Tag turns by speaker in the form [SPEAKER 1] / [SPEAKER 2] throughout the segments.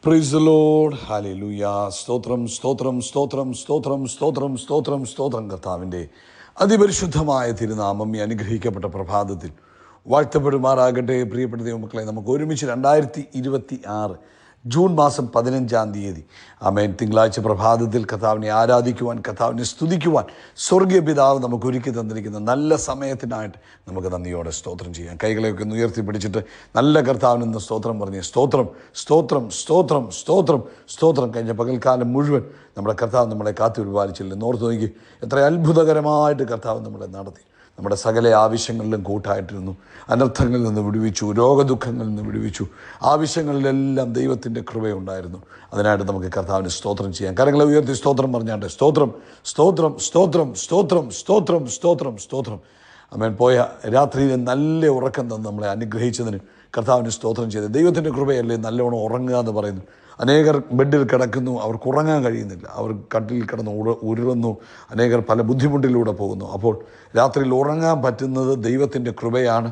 [SPEAKER 1] Praise the Lord. Hallelujah. സ്തോത്രം സ്തോത്രം സ്തോത്രം സ്തോത്രം സ്തോത്രം സ്തോത്രം സ്തോത്രം. കർത്താവിൻ്റെ അതിപരിശുദ്ധമായ തിരുനാമം ഈ അനുഗ്രഹിക്കപ്പെട്ട പ്രഭാതത്തിൽ വാഴ്ത്തപ്പെടുമാറാകട്ടെ. പ്രിയപ്പെട്ട ദൈവമക്കളെ, നമുക്ക് ഒരുമിച്ച് 2026 ജൂൺ മാസം 15-ാം തീയതി ആമേൻ തിങ്കളാഴ്ച പ്രഭാതത്തിൽ കർത്താവിനെ ആരാധിക്കുവാൻ, കർത്താവിനെ സ്തുതിക്കുവാൻ സ്വർഗീയ പിതാവ് നമുക്ക് ഒരുക്കി തന്നിരിക്കുന്ന നല്ല സമയത്തിനായിട്ട് നമുക്ക് നന്ദിയോടെ സ്തോത്രം ചെയ്യാം. കൈകളെയൊക്കെ ഒന്ന് ഉയർത്തിപ്പിടിച്ചിട്ട് നല്ല കർത്താവിനെന്ന് സ്തോത്രം പറഞ്ഞ് സ്തോത്രം സ്തോത്രം സ്തോത്രം സ്തോത്രം സ്തോത്രം. കഴിഞ്ഞ പകൽക്കാലം മുഴുവൻ നമ്മുടെ കർത്താവ് നമ്മളെ കാത്തു പരിപാലിച്ചില്ല. ഓർത്ത് നോക്കി എത്ര അത്ഭുതകരമായിട്ട് കർത്താവ് നമ്മളെ നടത്തി. നമ്മുടെ സകല ആവശ്യങ്ങളിലും കൂട്ടായിട്ടിരുന്നു. അനർത്ഥങ്ങളിൽ നിന്ന് വിടുവിച്ചു, രോഗദുഃഖങ്ങളിൽ നിന്ന് വിടുവിച്ചു. ആവശ്യങ്ങളിലെല്ലാം ദൈവത്തിൻ്റെ കൃപയുണ്ടായിരുന്നു. അതിനായിട്ട് നമുക്ക് കർത്താവിന് സ്തോത്രം ചെയ്യാം. കരങ്ങളെ ഉയർത്തി സ്തോത്രം പറഞ്ഞാണ്ട് സ്തോത്രം സ്തോത്രം സ്തോത്രം സ്തോത്രം സ്തോത്രം സ്തോത്രം സ്തോത്രം. ആമേൻ. പോയ രാത്രിയിൽ നല്ല ഉറക്കം തന്ന് നമ്മളെ അനുഗ്രഹിച്ചതിന് കർത്താവിന് സ്തോത്രം ചെയ്ത്. ദൈവത്തിൻ്റെ കൃപയല്ലേ നല്ലവണ്ണം ഉറങ്ങുക എന്ന് പറയുന്നു. അനേകർ ബെഡിൽ കിടക്കുന്നു, അവർക്ക് ഉറങ്ങാൻ കഴിയുന്നില്ല. അവർ കട്ടിൽ കിടന്ന് ഉരുളുന്നു. അനേകർ പല ബുദ്ധിമുട്ടിലൂടെ പോകുന്നു. അപ്പോൾ രാത്രിയിൽ ഉറങ്ങാൻ പറ്റുന്നത് ദൈവത്തിൻ്റെ കൃപയാണ്.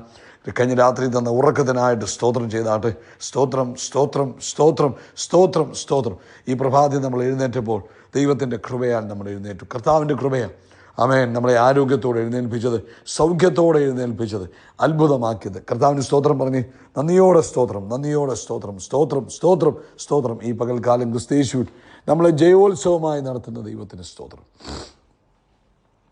[SPEAKER 1] കഴിഞ്ഞ രാത്രി തന്ന ഉറക്കത്തിനായിട്ട് സ്തോത്രം ചെയ്താട്ടെ. സ്തോത്രം സ്തോത്രം സ്തോത്രം സ്തോത്രം സ്തോത്രം. ഈ പ്രഭാതത്തിൽ നമ്മൾ എഴുന്നേറ്റപ്പോൾ ദൈവത്തിൻ്റെ കൃപയാൽ നമ്മൾ എഴുന്നേറ്റു. കർത്താവിൻ്റെ കൃപയാണ് ആമേൻ നമ്മളെ ആരോഗ്യത്തോടെ എഴുന്നേൽപ്പിച്ചത്, സൗഖ്യത്തോടെ എഴുന്നേൽപ്പിച്ചത്, അത്ഭുതമാക്കിയത്. കർത്താവിന് സ്തോത്രം പറഞ്ഞ് നന്ദിയോടെ സ്തോത്രം, നന്ദിയോടെ സ്തോത്രം, സ്തോത്രം സ്തോത്രം സ്തോത്രം. ഈ പകൽക്കാലം ക്രിസ്തയേശുവിൽ നമ്മളെ ജയോത്സവമായി നടത്തുന്ന ദൈവത്തിന് സ്തോത്രം.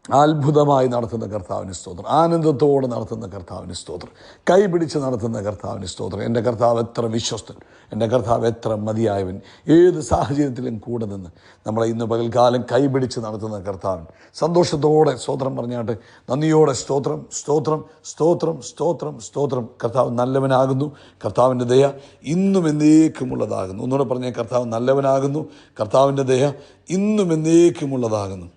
[SPEAKER 1] അത്ഭുതമായി നടത്തുന്ന കർത്താവിന് സ്തോത്രം. ആനന്ദത്തോടെ നടത്തുന്ന കർത്താവിന് സ്തോത്രം. കൈപിടിച്ച് നടത്തുന്ന കർത്താവിന് സ്തോത്രം. എൻ്റെ കർത്താവ് എത്ര വിശ്വസ്തൻ, എൻ്റെ കർത്താവ് എത്ര മതിയായവൻ. ഏത് സാഹചര്യത്തിലും കൂടെ നിന്ന് നമ്മളെ ഇന്ന് പകൽക്കാലം കൈപിടിച്ച് നടത്തുന്ന കർത്താവിന് സന്തോഷത്തോടെ സ്തോത്രം പറഞ്ഞാട്ട് നന്ദിയോടെ സ്തോത്രം സ്തോത്രം സ്തോത്രം സ്തോത്രം സ്തോത്രം. കർത്താവ് നല്ലവനാകുന്നു. കർത്താവിൻ്റെ ദയ ഇന്നും എന്നേക്കുമുള്ളതാകുന്നു. ഒന്നുകൂടെ പറഞ്ഞേ, കർത്താവ് നല്ലവനാകുന്നു. കർത്താവിൻ്റെ ദയ ഇന്നും എന്നേക്കുമുള്ളതാകുന്നു.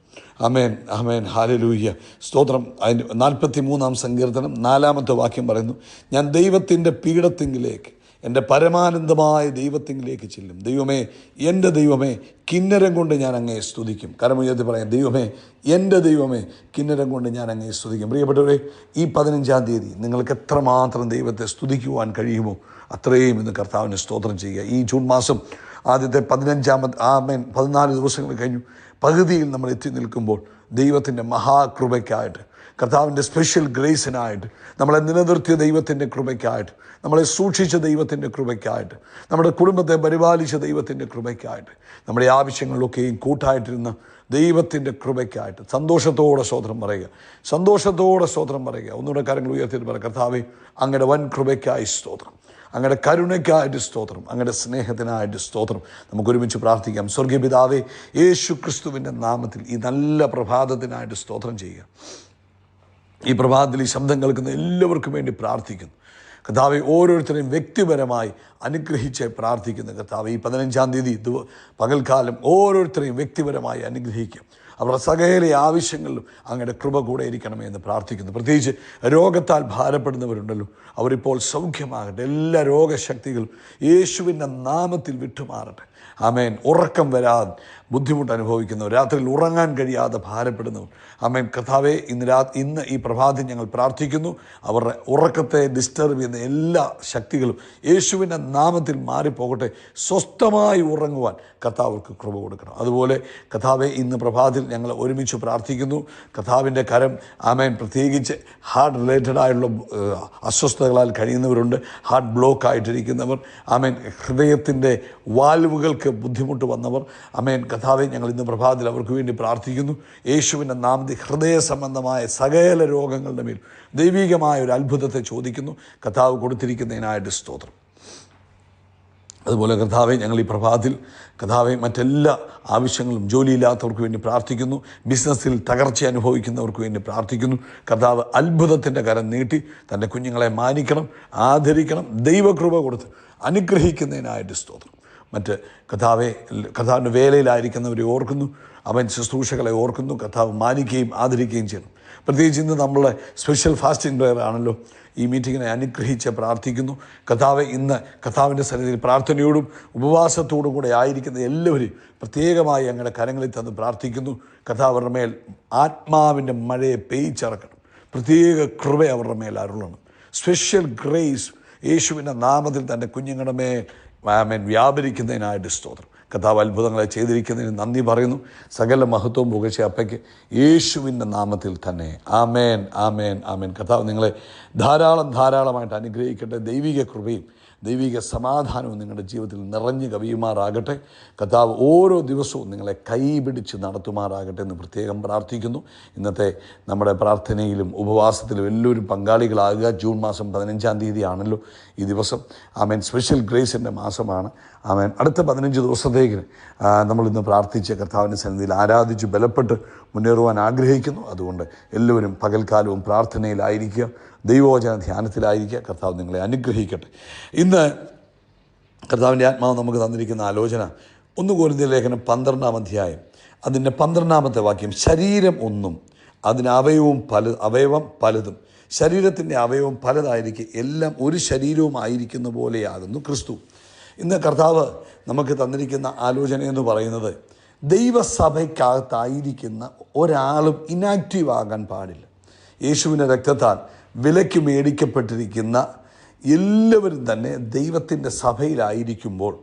[SPEAKER 1] ആമേൻ ആമേൻ. ഹല്ലേലൂയ. സ്തോത്രം. അതിൻ്റെ 43-ാം സങ്കീർത്തനം 4-ാമത്തെ വാക്യം പറയുന്നു, ഞാൻ ദൈവത്തിൻ്റെ പീഠത്തിങ്കിലേക്ക്, എൻ്റെ പരമാനന്ദമായ ദൈവത്തിങ്കിലേക്ക് ചെല്ലും. ദൈവമേ, എൻ്റെ ദൈവമേ, കിന്നരം കൊണ്ട് ഞാൻ അങ്ങയെ സ്തുതിക്കും. കരമുയർത്തി പറയാം, ദൈവമേ, എൻ്റെ ദൈവമേ, കിന്നരം കൊണ്ട് ഞാൻ അങ്ങയെ സ്തുതിക്കും. പ്രിയപ്പെട്ടവരെ, ഈ 15-ാം തീയതി നിങ്ങൾക്ക് എത്രമാത്രം ദൈവത്തെ സ്തുതിക്കുവാൻ കഴിയുമോ അത്രയും ഇന്ന് കർത്താവിന് സ്തോത്രം ചെയ്യുക. ഈ ജൂൺ മാസം ആദ്യത്തെ 14 ദിവസങ്ങൾ കഴിഞ്ഞു. പകുതിയിൽ നമ്മൾ എത്തി നിൽക്കുമ്പോൾ ദൈവത്തിൻ്റെ മഹാകൃപയ്ക്കായിട്ട്, കർത്താവിൻ്റെ സ്പെഷ്യൽ ഗ്രേസിനായിട്ട്, നമ്മളെ നിലനിർത്തിയ ദൈവത്തിൻ്റെ കൃപയ്ക്കായിട്ട്, നമ്മളെ സൂക്ഷിച്ച ദൈവത്തിൻ്റെ കൃപയ്ക്കായിട്ട്, നമ്മുടെ കുടുംബത്തെ പരിപാലിച്ച ദൈവത്തിൻ്റെ കൃപയ്ക്കായിട്ട്, നമ്മുടെ ആവശ്യങ്ങളിലൊക്കെയും കൂട്ടായിട്ടിരുന്ന ദൈവത്തിൻ്റെ കൃപയ്ക്കായിട്ട് സന്തോഷത്തോടെ സ്തോത്രം പറയുക, സന്തോഷത്തോടെ സ്തോത്രം പറയുക. ഒന്നുകൂടെ കാര്യങ്ങൾ ഉയർത്തിയിട്ട് പറയുക, കർത്താവേ, അങ്ങയുടെ വൻ കൃപയ്ക്കായി സ്തോത്രം, അങ്ങയുടെ കരുണയ്ക്കായിട്ട് സ്തോത്രം, അങ്ങയുടെ സ്നേഹത്തിനായിട്ട് സ്തോത്രം. നമുക്കൊരുമിച്ച് പ്രാർത്ഥിക്കാം. സ്വർഗീയ പിതാവേ, യേശു ക്രിസ്തുവിൻ്റെ നാമത്തിൽ ഈ നല്ല പ്രഭാതത്തിനായിട്ട് സ്തോത്രം ചെയ്യുക. ഈ പ്രഭാതത്തിൽ ഈ ശബ്ദം കേൾക്കുന്ന എല്ലാവർക്കും വേണ്ടി പ്രാർത്ഥിക്കുന്നു. കർത്താവെ, ഓരോരുത്തരെയും വ്യക്തിപരമായി അനുഗ്രഹിച്ച് പ്രാർത്ഥിക്കുന്ന കർത്താവെ, ഈ 15-ാം തീയതി പകൽക്കാലം ഓരോരുത്തരെയും വ്യക്തിപരമായി അനുഗ്രഹിക്കും. അവരുടെ സകല ആവശ്യങ്ങളിലും അങ്ങയുടെ കൃപ കൂടെ ഇരിക്കണമേ എന്ന് പ്രാർത്ഥിക്കുന്നു. പ്രത്യേകിച്ച് രോഗത്താൽ ഭാരപ്പെടുന്നവരുണ്ടല്ലോ, അവരിപ്പോൾ സൗഖ്യമാകട്ടെ. എല്ലാ രോഗശക്തികളും യേശുവിൻ്റെ നാമത്തിൽ വിട്ടുമാറട്ടെ. ആമേൻ. ഉറക്കം വരാതെ ബുദ്ധിമുട്ട് അനുഭവിക്കുന്നവർ, രാത്രിയിൽ ഉറങ്ങാൻ കഴിയാതെ ഭാരപ്പെടുന്നവർ, ആമേൻ. കർത്താവെ, ഇന്ന് ഈ പ്രഭാതം ഞങ്ങൾ പ്രാർത്ഥിക്കുന്നു. അവരുടെ ഉറക്കത്തെ ഡിസ്റ്റർബ് ചെയ്യുന്ന എല്ലാ ശക്തികളും യേശുവിൻ്റെ നാമത്തിൽ മാറിപ്പോകട്ടെ. സ്വസ്ഥമായി ഉറങ്ങുവാൻ കർത്താവർക്ക് കൃപ കൊടുക്കണം. അതുപോലെ കർത്താവെ, ഇന്ന് പ്രഭാതത്തിൽ ഞങ്ങൾ ഒരുമിച്ച് പ്രാർത്ഥിക്കുന്നു. കർത്താവിൻ്റെ കരം, ആമേൻ. പ്രത്യേകിച്ച് ഹാർട്ട് റിലേറ്റഡ് ആയിട്ടുള്ള അസ്വസ്ഥതകളാൽ കഴിയുന്നവരുണ്ട്, ഹാർട്ട് ബ്ലോക്ക് ആയിട്ടിരിക്കുന്നവർ, ആമേൻ. ഹൃദയത്തിൻ്റെ വാൽവുകൾക്ക് ബുദ്ധിമുട്ട് വന്നവർ, ആമേൻ. കർത്താവെ, ഞങ്ങൾ ഇന്ന് പ്രഭാതത്തിൽ അവർക്ക് വേണ്ടി പ്രാർത്ഥിക്കുന്നു. യേശുവിൻ്റെ നാമത്തിൽ ഹൃദയ സംബന്ധമായ സകല രോഗങ്ങളുടെ മേൽ ദൈവികമായ ഒരു അത്ഭുതത്തെ ചോദിക്കുന്നു. കർത്താവ് കൊടുത്തിരിക്കുന്നതിനായിട്ട് സ്തോത്രം. അതുപോലെ കർത്താവെ, ഞങ്ങൾ ഈ പ്രഭാതത്തിൽ കർത്താവെ മറ്റെല്ലാ ആവശ്യങ്ങളും, ജോലിയില്ലാത്തവർക്ക് വേണ്ടി പ്രാർത്ഥിക്കുന്നു. ബിസിനസ്സിൽ തകർച്ച അനുഭവിക്കുന്നവർക്ക് വേണ്ടി പ്രാർത്ഥിക്കുന്നു. കർത്താവ് അത്ഭുതത്തിൻ്റെ കരം നീട്ടി തൻ്റെ കുഞ്ഞുങ്ങളെ മാനിക്കണം, ആദരിക്കണം, ദൈവകൃപ കൊടുത്ത് അനുഗ്രഹിക്കുന്നതിനായിട്ട് സ്തോത്രം. മറ്റ് കർത്താവിൻ്റെ വേലയിലായിരിക്കുന്നവരെ ഓർക്കുന്നു, അവൻ ശുശ്രൂഷകളെ ഓർക്കുന്നു. കർത്താവ് മാനിക്കുകയും ആദരിക്കുകയും ചെയ്യണം. പ്രത്യേകിച്ച് ഇന്ന് നമ്മളെ സ്പെഷ്യൽ ഫാസ്റ്റിംഗ് പ്രെയർ ആണല്ലോ. ഈ മീറ്റിങ്ങിനെ അനുഗ്രഹിച്ച് പ്രാർത്ഥിക്കുന്നു. കർത്താവ്, ഇന്ന് കർത്താവിൻ്റെ സന്നിധിയിൽ പ്രാർത്ഥനയോടും ഉപവാസത്തോടും കൂടെ ആയിരിക്കുന്ന എല്ലാവരെയും പ്രത്യേകമായി അങ്ങയുടെ കരങ്ങളിൽ തന്ന് പ്രാർത്ഥിക്കുന്നു. കർത്താവ് അവരുടെ മേൽ ആത്മാവിൻ്റെ മഴയെ പെയ്ച്ചിറക്കണം. പ്രത്യേക കൃപ അവരുടെ മേൽ അരുളണം. സ്പെഷ്യൽ ഗ്രേസ് യേശുവിൻ്റെ നാമത്തിൽ തൻ്റെ കുഞ്ഞുങ്ങളുടെ മേൽ വ്യാപരിക്കുന്നതിനായിട്ട് സ്തോത്രം. കർത്താവ് അത്ഭുതങ്ങളെ ചെയ്തിരിക്കുന്നതിന് നന്ദി പറയുന്നു. സകല മഹത്വവും പുകഴ്ച അപ്പയ്ക്ക് യേശുവിൻ്റെ നാമത്തിൽ തന്നെ. ആമേൻ, ആമേൻ, ആമേൻ. കർത്താവ് നിങ്ങളെ ധാരാളമായിട്ട് അനുഗ്രഹിക്കട്ടെ. ദൈവിക കൃപയും ദൈവിക സമാധാനവും നിങ്ങളുടെ ജീവിതത്തിൽ നിറഞ്ഞു കവിയുമാറാകട്ടെ. കർത്താവ് ഓരോ ദിവസവും നിങ്ങളെ കൈപിടിച്ച് നടത്തുമാറാകട്ടെ എന്ന് പ്രത്യേകം പ്രാർത്ഥിക്കുന്നു. ഇന്നത്തെ നമ്മുടെ പ്രാർത്ഥനയിലും ഉപവാസത്തിലും എല്ലാവരും പങ്കാളികളാകുക. ജൂൺ മാസം 15-ാം തീയതി ആണല്ലോ ഈ ദിവസം. ആമേൻ. സ്പെഷ്യൽ ഗ്രേസിൻ്റെ മാസമാണ്. ആമേൻ. അടുത്ത 15 ദിവസത്തേക്ക് നമ്മളിന്ന് പ്രാർത്ഥിച്ച് കർത്താവിൻ്റെ സന്നിധിയിൽ ആരാധിച്ച് ബലപ്പെട്ട് മുന്നേറുവാൻ ആഗ്രഹിക്കുന്നു. അതുകൊണ്ട് എല്ലാവരും പകൽക്കാലവും പ്രാർത്ഥനയിലായിരിക്കുക, ദൈവവചന ധ്യാനത്തിലായിരിക്കുക. കർത്താവ് നിങ്ങളെ അനുഗ്രഹിക്കട്ടെ. ഇന്ന് കർത്താവിൻ്റെ ആത്മാവ് നമുക്ക് തന്നിരിക്കുന്ന ആലോചന 1 കൊരിന്ത്യർ ലേഖനം 12-ാം അധ്യായം അതിൻ്റെ 12-ാമത്തെ വാക്യം. ശരീരം ഒന്നും അതിന് അവയവം പലതും, ശരീരത്തിൻ്റെ അവയവം പലതായിരിക്കും, എല്ലാം ഒരു ശരീരവുമായിരിക്കുന്ന പോലെയാകുന്നു ക്രിസ്തു. ഇന്ന് കർത്താവ് നമുക്ക് തന്നിരിക്കുന്ന ആലോചന എന്ന് പറയുന്നത്, ദൈവസഭയ്ക്കകത്തായിരിക്കുന്ന ഒരാളും ഇനാക്റ്റീവ് ആകാൻ പാടില്ല. യേശുവിൻ്റെ രക്തത്താൽ വിലയ്ക്ക് മേടിക്കപ്പെട്ടിരിക്കുന്ന എല്ലാവരും തന്നെ ദൈവത്തിൻ്റെ സഭയിലായിരിക്കുമ്പോൾ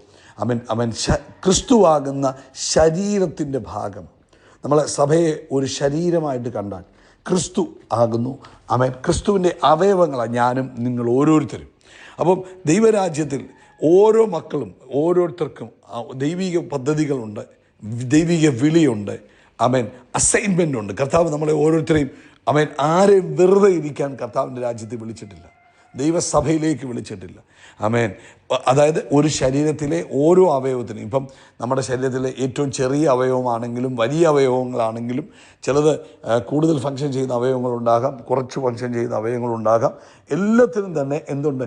[SPEAKER 1] ക്രിസ്തുവാകുന്ന ശരീരത്തിൻ്റെ ഭാഗം. നമ്മളെ സഭയെ ഒരു ശരീരമായിട്ട് കണ്ടാൽ ക്രിസ്തു ആകുന്നു. ക്രിസ്തുവിൻ്റെ അവയവങ്ങളാണ് ഞാനും നിങ്ങൾ ഓരോരുത്തരും. അപ്പം ദൈവരാജ്യത്തിൽ ഓരോ മക്കളും ഓരോരുത്തർക്കും ദൈവിക പദ്ധതികളുണ്ട്, ദൈവിക വിളിയുണ്ട്, അസൈൻമെൻ്റ് ഉണ്ട്. കർത്താവ് നമ്മളെ ഓരോരുത്തരെയും ആരെയും വെറുതെ ഇരിക്കാൻ കർത്താവിൻ്റെ രാജ്യത്തിൽ വിളിച്ചിട്ടില്ല, ദൈവസഭയിലേക്ക് വിളിച്ചിട്ടില്ല. അതായത് ഒരു ശരീരത്തിലെ ഓരോ അവയവത്തിനും, ഇപ്പം നമ്മുടെ ശരീരത്തിലെ ഏറ്റവും ചെറിയ അവയവമാണെങ്കിലും വലിയ അവയവങ്ങളാണെങ്കിലും, ചിലത് കൂടുതൽ ഫങ്ഷൻ ചെയ്യുന്ന അവയവങ്ങളുണ്ടാകാം, കുറച്ച് ഫങ്ഷൻ ചെയ്യുന്ന അവയവങ്ങളുണ്ടാകാം. എല്ലാത്തിനും തന്നെ എന്തുണ്ട്?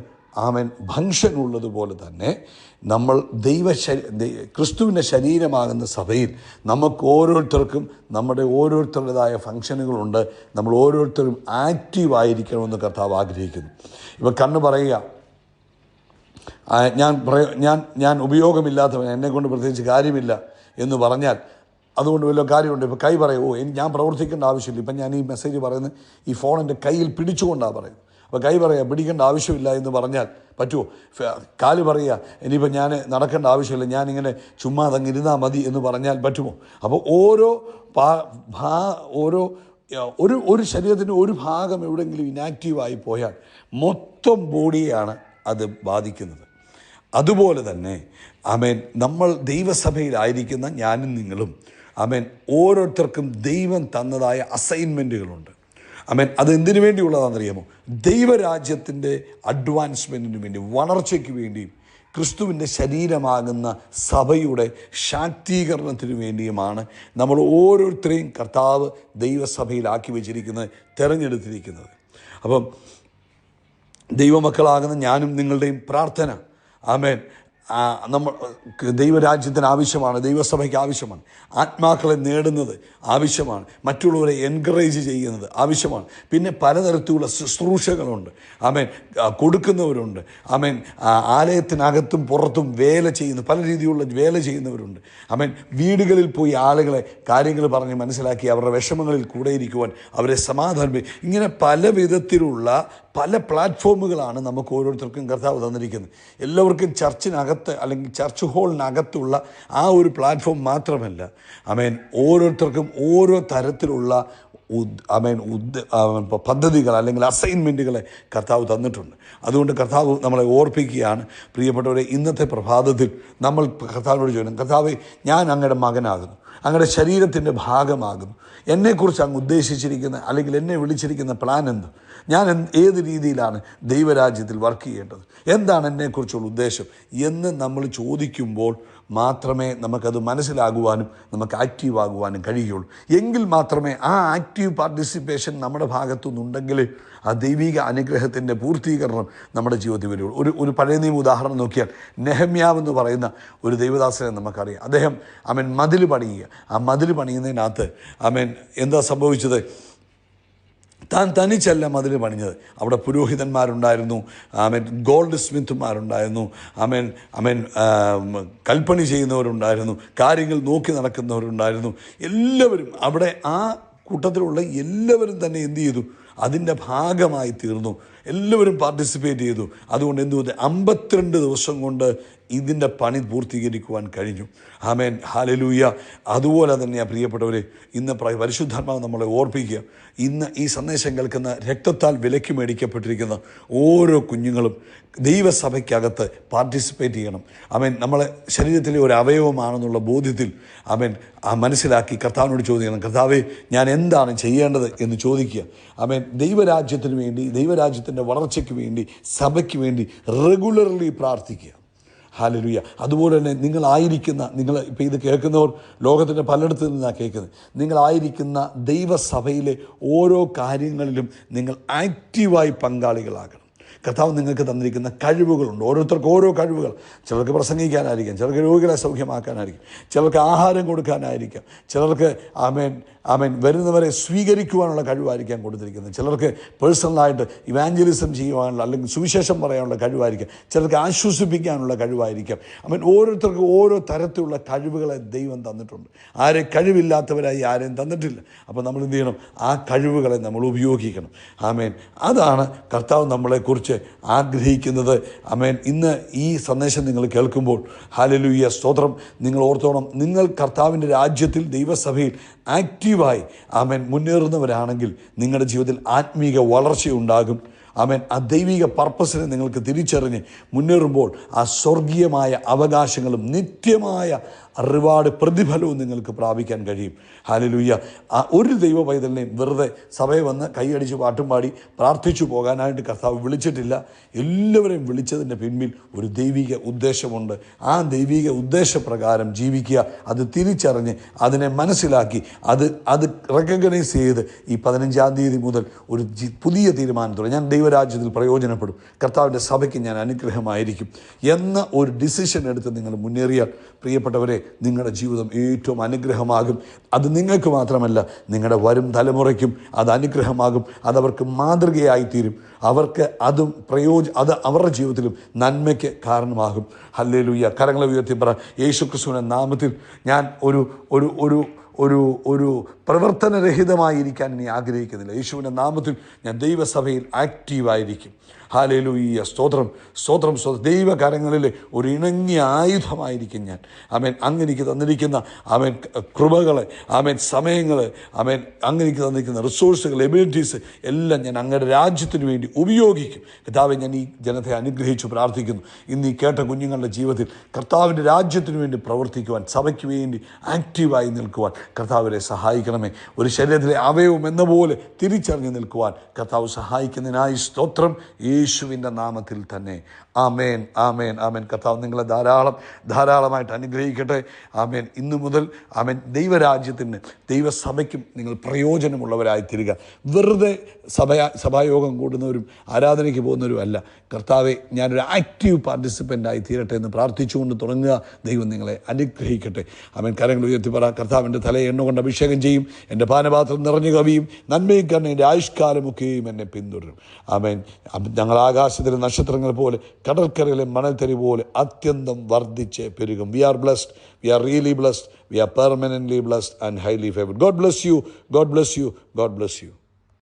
[SPEAKER 1] ഫങ്ഷൻ ഉള്ളതുപോലെ തന്നെ നമ്മൾ ക്രിസ്തുവിൻ്റെ ശരീരമാകുന്ന സഭയിൽ നമുക്ക് ഓരോരുത്തർക്കും നമ്മുടെ ഓരോരുത്തരുടേതായ ഫങ്ഷനുകളുണ്ട്. നമ്മൾ ഓരോരുത്തരും ആക്റ്റീവായിരിക്കണമെന്ന് കർത്താവ് ആഗ്രഹിക്കുന്നു. ഇപ്പം കണ്ണ് പറയുക, ഞാൻ ഉപയോഗമില്ലാത്തവൻ, എന്നെക്കൊണ്ട് പ്രത്യേകിച്ച് കാര്യമില്ല എന്ന് പറഞ്ഞാൽ അതുകൊണ്ട് വല്ല കാര്യമുണ്ട്? ഇപ്പോൾ കൈ പറയും, ഞാൻ പ്രവർത്തിക്കേണ്ട ആവശ്യമില്ല. ഇപ്പം ഞാൻ ഈ മെസ്സേജ് പറയുന്നത് ഈ ഫോൺ എൻ്റെ കയ്യിൽ പിടിച്ചുകൊണ്ടാണ് പറയുന്നത്. അപ്പോൾ കൈ പറയുക പിടിക്കേണ്ട ആവശ്യമില്ല എന്ന് പറഞ്ഞാൽ പറ്റുമോ? കാല് പറയുക ഇനിയിപ്പോൾ ഞാൻ നടക്കേണ്ട ആവശ്യമില്ല, ഞാനിങ്ങനെ ചുമ്മാ അതങ്ങിരുന്നാൽ മതി എന്ന് പറഞ്ഞാൽ പറ്റുമോ? അപ്പോൾ ഒരു ശരീരത്തിൻ്റെ ഒരു ഭാഗം എവിടെയെങ്കിലും ഇനാക്റ്റീവായി പോയാൽ മൊത്തം ബോഡിയെയാണ് അത് ബാധിക്കുന്നത്. അതുപോലെ തന്നെ നമ്മൾ ദൈവസഭയിലായിരിക്കുന്ന ഞാനും നിങ്ങളും ഓരോരുത്തർക്കും ദൈവം തന്നതായ അസൈൻമെൻറ്റുകളുണ്ട്. അതെന്തിനു വേണ്ടിയുള്ളതാണെന്നറിയാമോ? ദൈവരാജ്യത്തിൻ്റെ അഡ്വാൻസ്മെൻറ്റിന് വേണ്ടി, വളർച്ചയ്ക്ക് വേണ്ടിയും ക്രിസ്തുവിൻ്റെ ശരീരമാകുന്ന സഭയുടെ ശാക്തീകരണത്തിന് വേണ്ടിയുമാണ് നമ്മൾ ഓരോരുത്തരെയും കർത്താവ് ദൈവസഭയിലാക്കി വെച്ചിരിക്കുന്നത്, തിരഞ്ഞെടുത്തിരിക്കുന്നത്. അപ്പം ദൈവമക്കളാകുന്ന ഞാനും നിങ്ങളുടെയും പ്രാർത്ഥന നമ്മൾ ദൈവരാജ്യത്തിന് ആവശ്യമാണ്, ദൈവസഭയ്ക്ക് ആവശ്യമാണ്. ആത്മാക്കളെ നേടുന്നത് ആവശ്യമാണ്, മറ്റുള്ളവരെ എൻകറേജ് ചെയ്യുന്നത് ആവശ്യമാണ്. പിന്നെ പലതരത്തിലുള്ള ശുശ്രൂഷകളുണ്ട്. കൊടുക്കുന്നവരുണ്ട്. ആലയത്തിനകത്തും പുറത്തും വേല ചെയ്യുന്ന പല രീതിയിലുള്ള വേല ചെയ്യുന്നവരുണ്ട്. വീടുകളിൽ പോയി ആളുകളെ കാര്യങ്ങൾ പറഞ്ഞ് മനസ്സിലാക്കി അവരുടെ വിഷമങ്ങളിൽ കൂടെ ഇരിക്കുവാൻ അവരെ സമാധാനം, ഇങ്ങനെ പല വിധത്തിലുള്ള പല പ്ലാറ്റ്ഫോമുകളാണ് നമുക്ക് ഓരോരുത്തർക്കും കർത്താവ് തന്നിരിക്കുന്നത്. എല്ലാവർക്കും ചർച്ചിനകത്ത് അല്ലെങ്കിൽ ചർച്ച് ഹാളിനകത്തുള്ള ആ ഒരു പ്ലാറ്റ്ഫോം മാത്രമല്ല, ഓരോരുത്തർക്കും ഓരോ തരത്തിലുള്ള പദ്ധതികൾ അല്ലെങ്കിൽ അസൈൻമെൻറ്റുകളെ കർത്താവ് തന്നിട്ടുണ്ട്. അതുകൊണ്ട് കർത്താവ് നമ്മളെ ഓർപ്പിക്കുകയാണ്, പ്രിയപ്പെട്ടവരെ, ഇന്നത്തെ പ്രഭാതത്തിൽ നമ്മൾ കർത്താവിനോട് ചോദിക്കണം, കർത്താവേ, ഞാൻ അങ്ങയുടെ മകനാകുന്നു, അങ്ങയുടെ ശരീരത്തിൻ്റെ ഭാഗമാകുന്നു. എന്നെക്കുറിച്ച് അങ്ങ് ഉദ്ദേശിച്ചിരിക്കുന്ന അല്ലെങ്കിൽ എന്നെ വിളിച്ചിരിക്കുന്ന പ്ലാൻ എന്ത്? ഞാൻ ഏത് രീതിയിലാണ് ദൈവരാജ്യത്തിൽ വർക്ക് ചെയ്യേണ്ടത്? എന്താണ് എന്നെക്കുറിച്ചുള്ള ഉദ്ദേശം എന്ന് നമ്മൾ ചോദിക്കുമ്പോൾ മാത്രമേ നമുക്കത് മനസ്സിലാകുവാനും നമുക്ക് ആക്റ്റീവ് ആകുവാനും കഴിയുള്ളൂ. എങ്കിൽ മാത്രമേ ആ ആക്റ്റീവ് പാർട്ടിസിപ്പേഷൻ നമ്മുടെ ഭാഗത്തുനിന്നുണ്ടെങ്കിൽ ആ ദൈവിക അനുഗ്രഹത്തിൻ്റെ പൂർത്തീകരണം നമ്മുടെ ജീവിതത്തിൽ വരുള്ളൂ. ഒരു പഴയ നിയമ ഉദാഹരണം നോക്കിയാൽ നെഹമ്യാവ് എന്ന് പറയുന്ന ഒരു ദൈവദാസനെ നമുക്കറിയാം. അദ്ദേഹം മതിൽ പണിയുക. ആ മതിൽ പണിയുന്നതിനകത്ത് എന്താ സംഭവിച്ചത്? താൻ തനിച്ചല്ല മതിൽ പണിഞ്ഞത്. അവിടെ പുരോഹിതന്മാരുണ്ടായിരുന്നു, ഗോൾഡ് സ്മിത്തുമാരുണ്ടായിരുന്നു, കൽപ്പണി ചെയ്യുന്നവരുണ്ടായിരുന്നു, കാര്യങ്ങൾ നോക്കി നടക്കുന്നവരുണ്ടായിരുന്നു. എല്ലാവരും അവിടെ ആ കൂട്ടത്തിലുള്ള എല്ലാവരും തന്നെ എന്ത് ചെയ്തു? അതിൻ്റെ ഭാഗമായി തീർന്നു. എല്ലാവരും പാർട്ടിസിപ്പേറ്റ് ചെയ്തു. അതുകൊണ്ട് എന്തു 52 ദിവസം കൊണ്ട് ഇതിൻ്റെ പണി പൂർത്തീകരിക്കുവാൻ കഴിഞ്ഞു. ആമേൻ, ഹല്ലേലൂയ. അതുപോലെ തന്നെയാണ് പ്രിയപ്പെട്ടവരെ, ഇന്ന് പരിശുദ്ധാത്മാവ് നമ്മളെ ഓർപ്പിക്കുക, ഇന്ന് ഈ സന്ദേശം കേൾക്കുന്ന രക്തത്താൽ വിലയ്ക്ക് മേടിക്കപ്പെട്ടിരിക്കുന്ന ഓരോ കുഞ്ഞുങ്ങളും ദൈവസഭയ്ക്കകത്ത് പാർട്ടിസിപ്പേറ്റ് ചെയ്യണം. ആമേൻ, നമ്മളെ ശരീരത്തിലെ ഒരു അവയവമാണെന്നുള്ള ബോധ്യത്തിൽ ആമേൻ മനസ്സിലാക്കി കർത്താവിനോട് ചോദിക്കണം, കർത്താവേ ഞാൻ എന്താണ് ചെയ്യേണ്ടത് എന്ന് ചോദിക്കുക. ആമേൻ, ദൈവരാജ്യത്തിന് വേണ്ടി, ദൈവരാജ്യത്തിൻ്റെ വളർച്ചയ്ക്ക് വേണ്ടി, സഭയ്ക്ക് വേണ്ടി റെഗുലർലി പ്രാർത്ഥിക്കുക. ഹല്ലേലൂയ. അതുപോലെ തന്നെ നിങ്ങൾ ഇപ്പോൾ ഇത് കേൾക്കുന്നവർ ലോകത്തിൻ്റെ പലയിടത്തു നിന്നാണ് കേൾക്കുന്നത്. നിങ്ങളായിരിക്കുന്ന ദൈവസഭയിലെ ഓരോ കാര്യങ്ങളിലും നിങ്ങൾ ആക്റ്റീവായി പങ്കാളികളാകണം. കർത്താവ് നിങ്ങൾക്ക് തന്നിരിക്കുന്ന കഴിവുകളുണ്ട്. ഓരോരുത്തർക്കും ഓരോ കഴിവുകൾ. ചിലർക്ക് പ്രസംഗിക്കാനായിരിക്കാം, ചിലർക്ക് രോഗികളെ സൗഖ്യമാക്കാനായിരിക്കും, ചിലർക്ക് ആഹാരം കൊടുക്കാനായിരിക്കാം, ചിലർക്ക് ആമേൻ വരുന്നവരെ സ്വീകരിക്കുവാനുള്ള കഴിവായിരിക്കാം കൊടുത്തിരിക്കുന്നത്, ചിലർക്ക് പേഴ്സണലായിട്ട് ഇവാഞ്ചലിസം ചെയ്യുവാനുള്ള അല്ലെങ്കിൽ സുവിശേഷം പറയാനുള്ള കഴിവായിരിക്കാം, ചിലർക്ക് ആശ്വസിപ്പിക്കാനുള്ള കഴിവായിരിക്കാം. ഓരോരുത്തർക്കും ഓരോ തരത്തിലുള്ള കഴിവുകളെ ദൈവം തന്നിട്ടുണ്ട്. ആരെ കഴിവില്ലാത്തവരായി ആരെയും തന്നിട്ടില്ല. അപ്പോൾ നമ്മൾ എന്ത് ചെയ്യണം? ആ കഴിവുകളെ നമ്മൾ ഉപയോഗിക്കണം. ആമേൻ, അതാണ് കർത്താവ് നമ്മളെക്കുറിച്ച് ആഗ്രഹിക്കുന്നത്. ആമേൻ, ഇന്ന് ഈ സന്ദേശം നിങ്ങൾ കേൾക്കുമ്പോൾ ഹല്ലേലൂയ, സ്തോത്രം. നിങ്ങൾ ഓർത്തോണം, നിങ്ങൾ കർത്താവിൻ്റെ രാജ്യത്തിൽ ദൈവസഭയിൽ ആക്റ്റീവായി ആമേൻ മുന്നേറുന്നവരാണെങ്കിൽ നിങ്ങളുടെ ജീവിതത്തിൽ ആത്മീക വളർച്ചയുണ്ടാകും. ആമേൻ, ആ ദൈവിക പർപ്പസിനെ നിങ്ങൾക്ക് തിരിച്ചറിഞ്ഞ് മുന്നേറുമ്പോൾ ആ സ്വർഗീയമായ അവകാശങ്ങളും നിത്യമായ റിവാർഡ്, പ്രതിഫലവും നിങ്ങൾക്ക് പ്രാപിക്കാൻ കഴിയും. ഹല്ലേലൂയ. ആ ഒരു ദൈവ പൈതലിനെയും വെറുതെ സഭയിൽ വന്ന് കൈയടിച്ച് പാട്ടും പാടി പ്രാർത്ഥിച്ചു പോകാനായിട്ട് കർത്താവ് വിളിച്ചിട്ടില്ല. എല്ലാവരെയും വിളിച്ചതിൻ്റെ പിൻപിൽ ഒരു ദൈവിക ഉദ്ദേശമുണ്ട്. ആ ദൈവിക ഉദ്ദേശപ്രകാരം ജീവിക്കുക, അത് തിരിച്ചറിഞ്ഞ് അതിനെ മനസ്സിലാക്കി അത് റെക്കഗ്നൈസ് ചെയ്ത് ഈ 15-ാം തീയതി മുതൽ ഒരു പുതിയ തീരുമാനത്തോടെ ഞാൻ ദൈവരാജ്യത്തിൽ പ്രയോജനപ്പെടും, കർത്താവിൻ്റെ സഭയ്ക്ക് ഞാൻ അനുഗ്രഹമായിരിക്കും എന്ന ഒരു ഡിസിഷൻ എടുത്ത് നിങ്ങൾ മുന്നേറിയാൽ പ്രിയപ്പെട്ടവരെ, നിങ്ങളുടെ ജീവിതം ഏറ്റവും അനുഗ്രഹമാകും. അത് നിങ്ങൾക്ക് മാത്രമല്ല, നിങ്ങളുടെ വരും തലമുറയ്ക്കും അത് അനുഗ്രഹമാകും. അതവർക്ക് മാതൃകയായിത്തീരും. അവർക്ക് അതും അത് അവരുടെ ജീവിതത്തിലും നന്മയ്ക്ക് കാരണമാകും. ഹല്ലേലൂയ. കരങ്ങളെ ഉയർത്തി പറ, യേശുക്രിസ്തുവിന്റെ നാമത്തിൽ ഞാൻ ഒരു പ്രവർത്തനരഹിതമായിരിക്കാൻ ഇനി ആഗ്രഹിക്കുന്നില്ല. യേശുവിൻ്റെ നാമത്തിൽ ഞാൻ ദൈവസഭയിൽ ആക്റ്റീവായിരിക്കും. ഹല്ലേലൂയ. സ്തോത്രം, സ്തോത്രം, സ്തോത്രം. ദൈവകരങ്ങളിൽ ഒരു ഇണങ്ങിയ ആയുധമായിരിക്കും ഞാൻ. ആമേൻ, അങ്ങനെക്ക് തന്നിരിക്കുന്ന ആമേൻ കൃപകളെ, ആമേൻ സമയങ്ങൾ, ആമേൻ അങ്ങനെക്ക് തന്നിരിക്കുന്ന റിസോഴ്സുകൾ, എബിലിറ്റീസ് എല്ലാം ഞാൻ അങ്ങയുടെ രാജ്യത്തിന് വേണ്ടി ഉപയോഗിക്കും. കർത്താവെ, ഞാൻ ഈ ജനത്തെ അനുഗ്രഹിച്ചു പ്രാർത്ഥിക്കുന്നു. ഇന്ന് ഈ കേട്ട കുഞ്ഞുങ്ങളുടെ ജീവിതത്തിൽ കർത്താവിൻ്റെ രാജ്യത്തിന് വേണ്ടി പ്രവർത്തിക്കുവാൻ, സഭയ്ക്ക് വേണ്ടി ആക്റ്റീവായി നിൽക്കുവാൻ കർത്താവിനെ സഹായിക്കണമേ. ഒരു ശരീരത്തിലെ അവയവം എന്ന പോലെ തിരിച്ചറിഞ്ഞ് നിൽക്കുവാൻ കർത്താവ് സഹായിക്കുന്നതിനായി സ്തോത്രം, യേശുവിൻ്റെ നാമത്തിൽ തന്നെ. ആമേൻ, ആമേൻ, ആമേൻ. കർത്താവ് നിങ്ങളെ ധാരാളമായിട്ട് അനുഗ്രഹിക്കട്ടെ. ആമേൻ. ഇന്നു മുതൽ ആമേൻ ദൈവരാജ്യത്തിന്, ദൈവസഭയ്ക്കും നിങ്ങൾ പ്രയോജനമുള്ളവരായി തീരുക. വെറുതെ സഭായോഗം കൂടുന്നവരും ആരാധനയ്ക്ക് പോകുന്നവരും അല്ല. കർത്താവെ, ഞാനൊരു ആക്റ്റീവ് പാർട്ടിസിപ്പൻ്റായി തീരട്ടെ എന്ന് പ്രാർത്ഥിച്ചുകൊണ്ട് തുടങ്ങുക. ദൈവം നിങ്ങളെ അനുഗ്രഹിക്കട്ടെ. ആമേൻ. കരങ്ങൾ ഉയർത്തി പറ, കർത്താവിൻ്റെ തലയെ എണ്ണ കൊണ്ട് അഭിഷേകം ചെയ്യും, എൻ്റെ പാനപാത്രം നിറഞ്ഞു കവിയും, നന്മയും കരുണയും എൻ്റെ ആയുഷ്കാലമൊക്കെയും എന്നെ പിന്തുടരും. ആമേൻ. ഞങ്ങൾ ആകാശത്തിലെ നക്ഷത്രങ്ങൾ പോലെ, കടൽക്കരയിലെ മണൽത്തരി പോലെ അത്യന്തം വർദ്ധിച്ച് പെരുകും. We are blessed, we are really blessed, we are permanently blessed and highly favoured. God bless you, God bless you, God bless U.